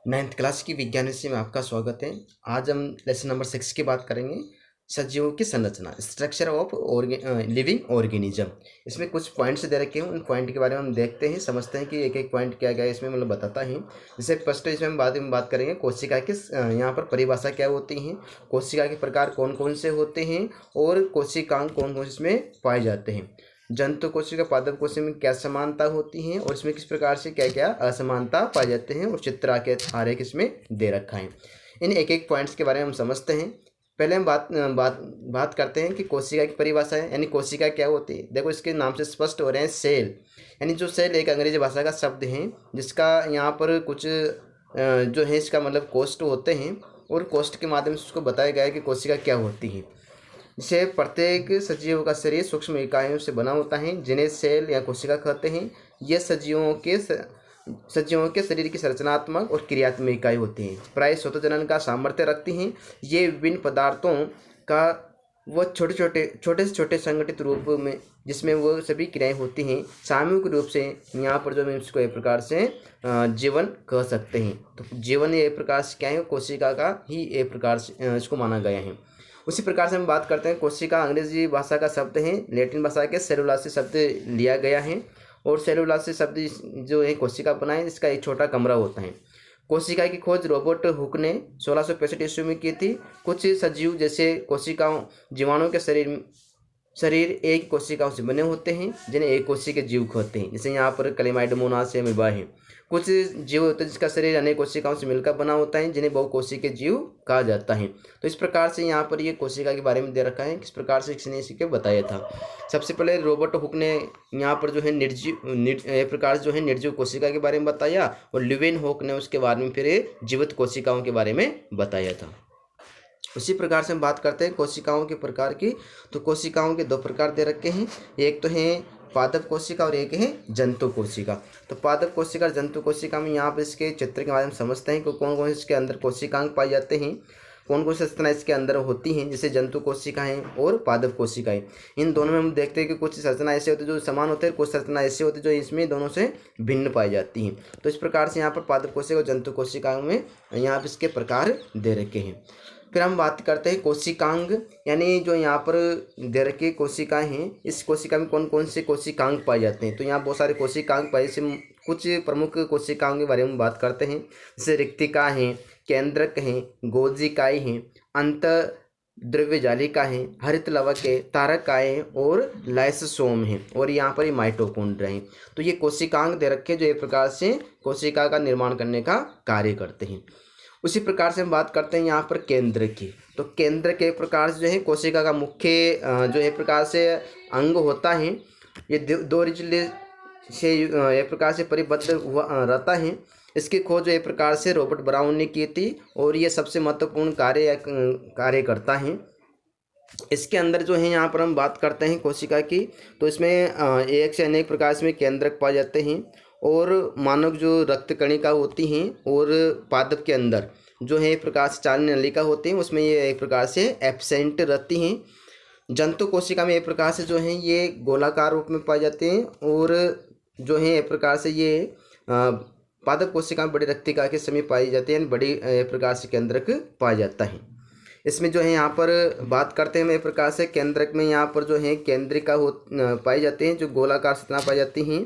Ninth class की विज्ञान विषय में आपका स्वागत है। आज हम लेसन नंबर 6 की बात करेंगे, सजीवों की संरचना, स्ट्रक्चर ऑफ लिविंग ऑर्गेनिज्म। इसमें कुछ पॉइंट्स दे रखे हैं, उन पॉइंट के बारे में हम देखते हैं, समझते हैं कि एक एक पॉइंट क्या क्या है इसमें मतलब बताता है। जैसे फर्स्ट इसमें हम बात करेंगे कोशिका की यहाँ पर परिभाषा क्या होती है, कोशिका के प्रकार कौन कौन से होते हैं और कोशिकांग कौन कौन इसमें पाए जाते हैं, जंतु कोशिका पादप कोशिका में क्या समानता होती है और इसमें किस प्रकार से क्या क्या असमानता पाए जाते हैं, और चित्र आके आरेख इसमें दे रखा है। इन एक एक पॉइंट्स के बारे में हम समझते हैं। पहले हम बात करते हैं कि कोशिका की परिभाषा है, यानी कोशिका क्या होती है। देखो इसके नाम से स्पष्ट हो रहे हैं, सेल। यानी जो सेल एक अंग्रेजी भाषा का शब्द है जिसका यहाँ पर कुछ जो है इसका मतलब कोष्ठ होते हैं, और कोष्ठ के माध्यम से उसको बताया गया है कि कोशिका क्या होती है। जिसे प्रत्येक सजीव का शरीर सूक्ष्म इकाइयों से बना होता है जिन्हें सेल या कोशिका कहते हैं। ये सजीवों के शरीर की संरचनात्मक और क्रियात्मक इकाई होती हैं। प्राय स्वतः जनन का सामर्थ्य रखती हैं। ये विभिन्न पदार्थों का वो छोटे से छोटे संगठित रूप में जिसमें वो सभी क्रियाएं होती हैं, सामूहिक रूप से यहाँ पर जो हम इसको एक प्रकार से जीवन कह सकते हैं। तो जीवन एक प्रकार से क्या है, कोशिका का ही एक प्रकार से इसको माना गया है। उसी प्रकार से हम बात करते हैं, कोशिका अंग्रेजी भाषा का शब्द है, लैटिन भाषा के सेलुला से शब्द लिया गया है, और सेलुला से शब्द जो है कोशिका बना है, इसका एक छोटा कमरा होता है। कोशिका की खोज रॉबर्ट हुक ने 1665 ईस्वी में की थी। कुछ सजीव जैसे कोशिकाओं जीवाणु के शरीर एक कोशिकाओं से बने होते हैं जिन्हें एक कोशिका जीव कहते हैं। जैसे यहाँ पर क्लेमाइड, मोनास, अमीबा है। कुछ जीव होते हैं जिसका शरीर अनेक कोशिकाओं से मिलकर बना होता है जिन्हें बहुकोशिकीय जीव कहा जाता है। तो इस प्रकार से यहाँ पर ये कोशिका के बारे में दे रखा है, किस प्रकार से किसने इसे बताया था। सबसे पहले रॉबर्ट हुक ने यहाँ पर जो है एक प्रकार जो है निर्जीव कोशिका के बारे में बताया, और लिवेन हुक ने उसके बारे में फिर जीवित कोशिकाओं के बारे में बताया था। उसी प्रकार से हम बात करते हैं कोशिकाओं के प्रकार की। तो कोशिकाओं के दो प्रकार दे रखे हैं, एक तो है पादप कोशिका और एक है जंतु कोशिका। तो पादप कोशिका और जंतु कोशिका में यहाँ पर इसके चित्र के माध्यम से समझते हैं कि कौन कौन इसके अंदर कोशिकांग पाए जाते हैं, कौन कौन सी संरचना इसके अंदर होती हैं, जैसे जंतु कोशिकाएं और पादप कोशिकाएं। इन दोनों में हम देखते हैं कि कुछ संरचना ऐसे होते हैं जो समान होते हैं, कुछ संरचना ऐसे होते हैं जो इसमें दोनों से भिन्न पाई जाती हैं। तो इस प्रकार से यहाँ पर पादप कोशिका और जंतु कोशिकाओं में यहाँ पर इसके प्रकार दे रखे हैं। फिर हम बात करते हैं कोशिकांग, यानी जो यहाँ पर दे रखे कोशिकाएं हैं, इस कोशिका में कौन कौन से कोशिकांग पाए जाते हैं। तो यहाँ बहुत सारे कोशिकांग पाए, जैसे कुछ प्रमुख कोशिकाओं के बारे में बात करते हैं, जैसे रिक्तिका हैं, केंद्रक हैं, गोजिकाएं हैं, अंत द्रव्य जालिका हैं, हरित लवक है, तारकाएं और लाइसोसोम हैं, और यहाँ पर ये माइटोकॉन्ड्रिया हैं। तो ये कोशिकांग दे रखे जो एक प्रकार से कोशिका का निर्माण करने का कार्य करते हैं। उसी प्रकार से हम बात करते हैं यहाँ पर केंद्र की। तो केंद्र के प्रकार से जो है कोशिका का मुख्य जो एक प्रकार से अंग होता है, ये दो रिजले से एक प्रकार से परिबद्ध हुआ रहता है। इसकी खोज एक प्रकार से रॉबर्ट ब्राउन ने की थी, और ये सबसे महत्वपूर्ण कार्य करता है। इसके अंदर जो है यहाँ पर हम बात करते हैं कोशिका की, तो इसमें एक से अनेक प्रकार से केंद्रक पाए जाते हैं, और मानव जो रक्त कणिका होती हैं, और पादप के अंदर जो है एक प्रकार से चालनीय नलिका होती हैं, उसमें ये एक प्रकार से एब्सेंट रहती हैं। जंतु कोशिका में एक प्रकार से जो है ये गोलाकार रूप में पाए जाते हैं, और जो है एक प्रकार से ये पादप कोशिका में बड़ी रक्तिका के समीप पाई जाती है, बड़ी एक प्रकार से केंद्रक पाया जाता है। इसमें जो है यहाँ पर बात करते हैं एक प्रकार से केंद्रक में यहाँ पर जो है केंद्रिका पाई जाती हैं, जो गोलाकार संरचना पाई जाती हैं,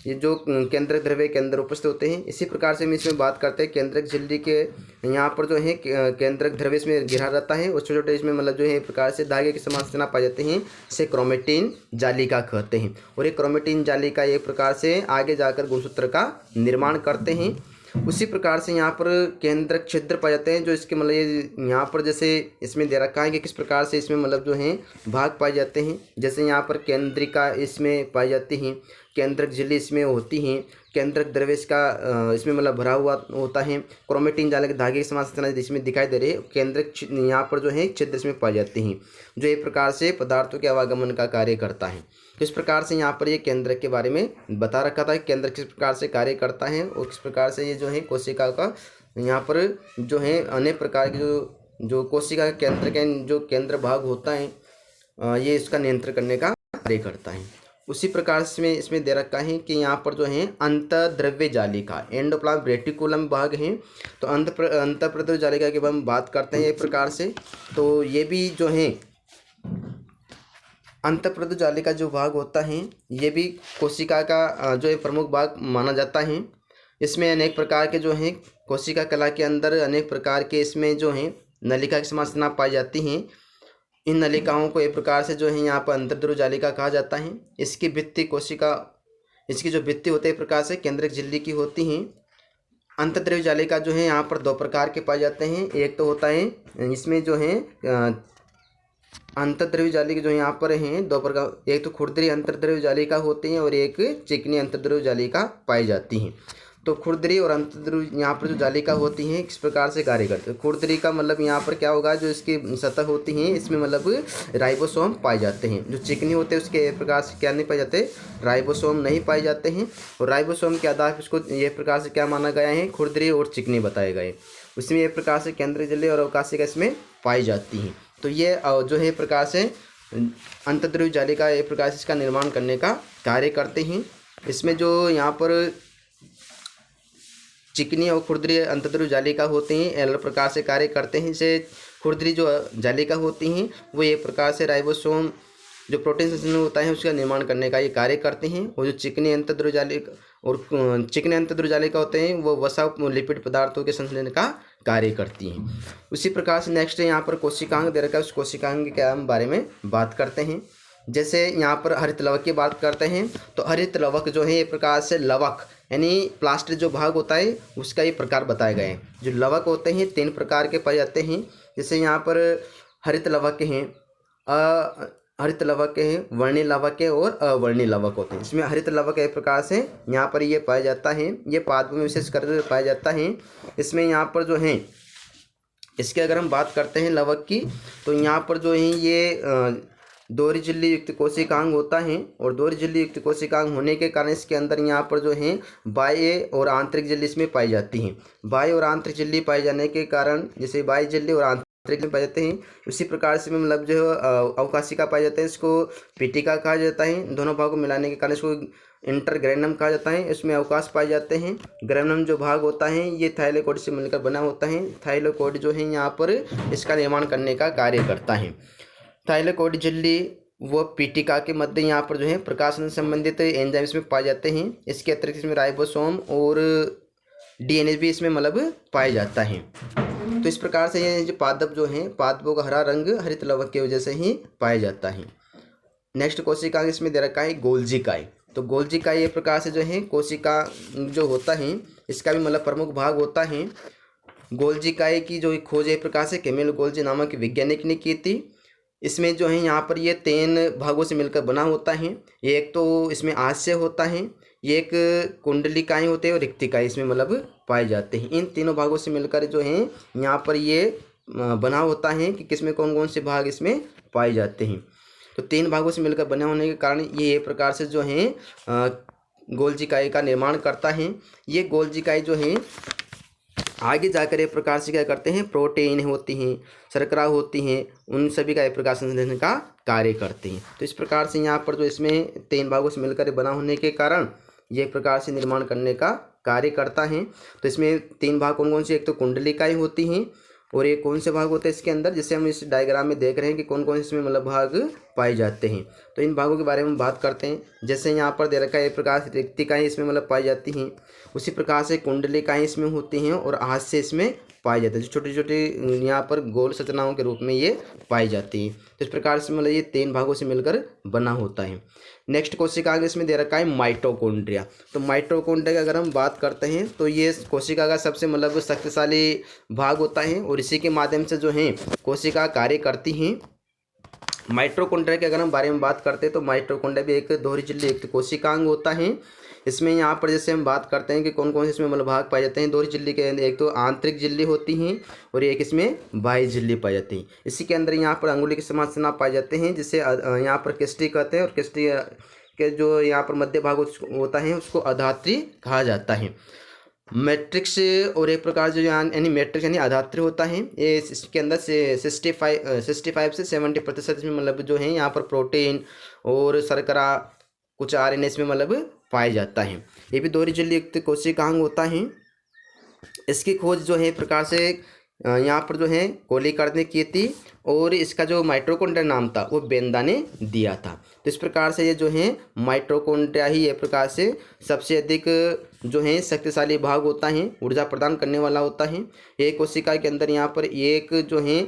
ये जो केंद्रक द्रव्य के अंदर उपस्थित होते हैं। इसी प्रकार से हम इसमें बात करते हैं केंद्रक झिल्ली के, यहाँ पर जो है केंद्रक द्रव्य इसमें घिरा रहता है, और छोटे छोटे इसमें मतलब जो है एक प्रकार से धागे की समान संरचना पाई जाती हैं, इसे क्रोमेटिन जालिका कहते हैं। और ये क्रोमेटिन जालिका एक प्रकार से आगे जाकर गुणसूत्र का निर्माण करते हैं। उसी प्रकार से यहाँ पर केंद्रक छिद्र पाए जाते हैं, जो इसके मतलब यहाँ पर जैसे इसमें दे रखा है कि किस प्रकार से इसमें मतलब जो है भाग पाए जाते हैं। जैसे यहाँ पर केंद्रिका इसमें पाई जाती हैं, केंद्रक झिल्ली इसमें होती हैं, केंद्रक द्रव्य इसका इसमें मतलब भरा हुआ होता है। क्रोमेटिन जालिका धागे की समान संरचना इसमें दिखाई दे रही है। केंद्रक यहाँ पर जो है छिद्र इसमें पाई जाती हैं, जो एक प्रकार से पदार्थों के आवागमन का कार्य करता है। तो इस प्रकार से यहाँ पर ये केंद्रक के बारे में बता रखा था कि केंद्रक किस प्रकार से कार्य करता है, और किस प्रकार से ये जो है कोशिका का यहाँ पर जो है अनेक प्रकार के जो कोशिका केंद्र के जो केंद्र भाग होता है, ये इसका नियंत्रण करने का कार्य करता है। उसी प्रकार से इसमें दे रखा है कि यहाँ पर जो है अंतःद्रव्य जालिका एंडोप्लाज्म रेटिकुलम भाग है। तो अंतःद्रव्य जालिका के बारे में बात करते हैं एक प्रकार से। तो ये भी जो है अंतःद्रव्य जालिका जो भाग होता है ये भी कोशिका का जो है प्रमुख भाग माना जाता है। इसमें अनेक प्रकार के जो हैं कोशिका कला के अंदर अनेक प्रकार के इसमें जो हैं नलिका की संरचना पाई जाती हैं। इन नलिकाओं को एक प्रकार से जो है यहाँ पर अंतर्द्रव्य जालिका कहा जाता है। इसकी जो भित्ति होती है एक प्रकार से केंद्रक झिल्ली की होती हैं। अंतर्द्रव्य जालिका जो है यहाँ पर दो प्रकार के पाए जाते हैं। एक तो होता है इसमें जो है अंतर्द्रव्य जालिका जो यहाँ पर हैं दो प्रकार, एक तो खुरदरी अंतर्द्रव्य जालिका होती हैं और एक चिकनी अंतर्द्रव्य जालिका पाई जाती हैं। तो खुरदरी और अंतर्द्रव्य यहाँ पर जो जालिका होती हैं किस प्रकार से कार्य करते हैं। खुरदरी का मतलब यहाँ पर क्या होगा, जो इसकी सतह होती हैं इसमें मतलब राइबोसोम पाए जाते हैं। जो चिकनी होते हैं उसके एक प्रकार से क्या नहीं पाए जाते, राइबोसोम नहीं पाए जाते हैं। और राइबोसोम के आधार पर इसको ये प्रकार से क्या माना गया है, खुरदरी और चिकनी बताए गए। उसमें एक प्रकार से केंद्रीय झिल्ली और अवकाशिका इसमें पाई जाती हैं। तो ये जो है प्रकार से अंतर्द्रव्य जालिका एक प्रकार से इसका निर्माण करने का कार्य करते हैं। इसमें जो यहाँ पर चिकनी और खुरदरी अंतर्द्रव्य जालिका होते हैं अलग प्रकार से कार्य करते हैं। जैसे खुरदरी जो जालिका होती हैं वो एक प्रकार से राइबोसोम जो प्रोटीन संश्लेषण होता है उसका निर्माण करने का ये कार्य करते हैं। और जो चिकनी अंतर्द्रव्य जालिका होते हैं वो वसा लिपिड पदार्थों के संश्लेषण का कार्य करती हैं। उसी प्रकार से नेक्स्ट यहाँ पर कोशिकांग दे रखा है, उस कोशिकांग के बारे में बात करते हैं। जैसे यहाँ पर हरित लवक की बात करते हैं तो हरित लवक जो है एक प्रकार से लवक यानी प्लास्टिक जो भाग होता है उसका ये प्रकार बताए गए हैं। जो लवक होते हैं 3 प्रकार के पाए जाते हैं। जैसे यहाँ पर हरित लवक हैं, हरित लवक हैं, वर्णी लवक है और अवर्णी लवक होते हैं। इसमें हरित लवक एक प्रकार से यहाँ पर ये पाया जाता है, ये पादप में विशेष कर पाया जाता है। इसमें यहाँ पर जो है इसके अगर हम बात करते हैं लवक की तो यहाँ पर जो है ये दोहरी झिल्ली युक्त कोशिकांग होता है। और दोहरी झिल्ली युक्त कोशिकांग होने के कारण इसके अंदर यहाँ पर जो है बाह्य और आंतरिक झिल्ली इसमें पाई जाती हैं। बाह्य और आंतरिक झिल्ली पाए जाने के कारण जैसे बाह्य झिल्ली और आंतरिक झिल्ली पाए जाते हैं उसी प्रकार से मतलब जो अवकाशिका पाए जाते हैं इसको पीटिका कहा जाता है। दोनों भागों को मिलाने के कारण इसको इंटरग्रेनम कहा जाता है। इसमें अवकाश पाए जाते हैं। ग्रेनम जो भाग होता है ये थाइलेकोइड से मिलकर बना होता है। थाइलेकोइड जो है यहाँ पर इसका निर्माण करने का कार्य करता है। थाइलेकोइड झिल्ली व पीटिका के मध्य यहाँ पर जो है प्रकाशन संबंधित एंजाइम इसमें पाए जाते हैं। इसके अतिरिक्त इसमें राइबोसोम और डीएनए भी इसमें मतलब पाया जाता है। तो इस प्रकार से ये जो पादप जो हैं पादपों का हरा रंग हरित लवक की वजह से ही पाया जाता है। नेक्स्ट कोशिका इसमें दे रखा है गोल्जी इकाई। तो गोल्जी इकाई एक प्रकार से जो है कोशिका जो होता है इसका भी मतलब प्रमुख भाग होता है। गोल्जी इकाई की जो खोज एक प्रकार से कैमिल गोल्जी नामक वैज्ञानिक ने की थी। इसमें जो है यहाँ पर ये 3 भागों से मिलकर बना होता है। एक तो इसमें आशय होता है, एक कुंडलिकाएँ होते हैं और रिक्तिकाएँ इसमें मतलब पाए जाते हैं। इन तीनों भागों से मिलकर जो है यहाँ पर ये बना होता है कि किसमें कौन कौन से भाग इसमें पाए जाते हैं। तो 3 भागों से मिलकर बने होने के कारण ये एक प्रकार से जो है गोल्जी इकाई का निर्माण करता है। ये गोल्जी इकाई जो है आगे जाकर एक प्रकार से क्या करते हैं, प्रोटीन होती हैं, शर्करा होती हैं, उन सभी का एक प्रकार संश्लेषण का कार्य करते हैं। तो इस प्रकार से यहाँ पर जो इसमें 3 भागों से मिलकर बना होने के कारण ये एक प्रकार से निर्माण करने का कार्य करता है। तो इसमें 3 भाग कौन कौन से, एक तो कुंडलिकाएँ होती हैं और ये कौन से भाग होते हैं इसके अंदर, जैसे हम इस डायग्राम में देख रहे हैं कि कौन कौन इसमें मतलब भाग पाए जाते हैं। तो इन भागों के बारे में बात करते हैं। जैसे यहाँ पर दे रखा है एक प्रकार से रिक्तिकाएँ इसमें मतलब पाई जाती हैं। उसी प्रकार से कुंडलिकाएँ इसमें होती हैं और हास्य इसमें पाए जाते हैं, जो छोटी छोटी यहाँ पर गोल संरचनाओं के रूप में ये पाई जाती हैं। तो इस प्रकार से मतलब ये 3 भागों से मिलकर बना होता है। नेक्स्ट कोशिका इसमें दे रखा है माइटोकॉन्ड्रिया। तो माइटोकॉन्ड्रिया की अगर हम बात करते हैं तो ये कोशिका का सबसे मतलब शक्तिशाली भाग होता है और इसी के माध्यम से जो है कोशिका कार्य करती हैं। माइटोकॉन्ड्रिया के अगर हम बारे में बात करते हैं तो माइटोकॉन्ड्रिया भी एक दोहरी झिल्ली एक कोशिकांग होता है। इसमें यहाँ पर जैसे हम बात करते हैं कि कौन कौन से इसमें मतलब भाग पाए जाते हैं दोहरी झिल्ली के अंदर, एक तो आंतरिक झिल्ली होती हैं और एक इसमें बाह्य झिल्ली पाई जाती है। इसी के अंदर यहाँ पर अंगुली की संरचना पाए जाते हैं जिसे यहाँ पर किस्टी कहते हैं और किस्टी के जो यहाँ पर मध्य भाग होता है उसको अधात्री कहा जाता है। मैट्रिक्स और एक प्रकार जो यानी मैट्रिक्स यानी अधात्री होता है, ये इसके अंदर से 65 से 70% इसमें मतलब जो है यहाँ पर प्रोटीन और शर्करा कुछ आरएनए इसमें मतलब पाया जाता है। ये भी दोहरी झिल्ली युक्त कोशिकांग होता है। इसकी खोज जो है प्रकार से यहाँ पर जो है कोलिकार्ड ने की थी और इसका जो माइटोकॉन्ड्रिया नाम था वो बेंदा ने दिया था। तो इस प्रकार से ये जो है माइटोकॉन्ड्रिया ही एक प्रकार से सबसे अधिक जो है शक्तिशाली भाग होता है, ऊर्जा प्रदान करने वाला होता है। एक कोशिका के अंदर यहाँ पर एक जो है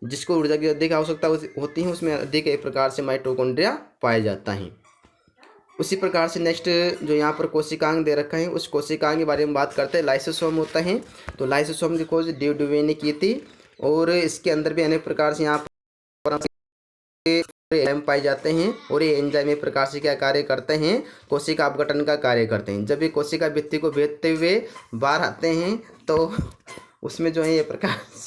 जिसको ऊर्जा की अधिक आवश्यकता होती है उसमें अधिक एक प्रकार से माइटोकॉन्ड्रिया पाया जाता है। उसी प्रकार से नेक्स्ट जो यहाँ पर कोशिकांग दे रखा है उस कोशिकांग के बारे में बात करते हैं। लाइसोसोम होता है, तो लाइसोसोम की खोज ड्यूवे ने की थी और इसके अंदर भी अनेक प्रकार से यहाँ पर एंजाइम पाए जाते हैं और ये एंजाइम एक प्रकार से क्या कार्य करते हैं, कोशिका अपघटन का कार्य करते हैं। जब ये कोशिका भित्ति को भेदते हुए बाहर आते हैं तो उसमें जो है ये प्रकार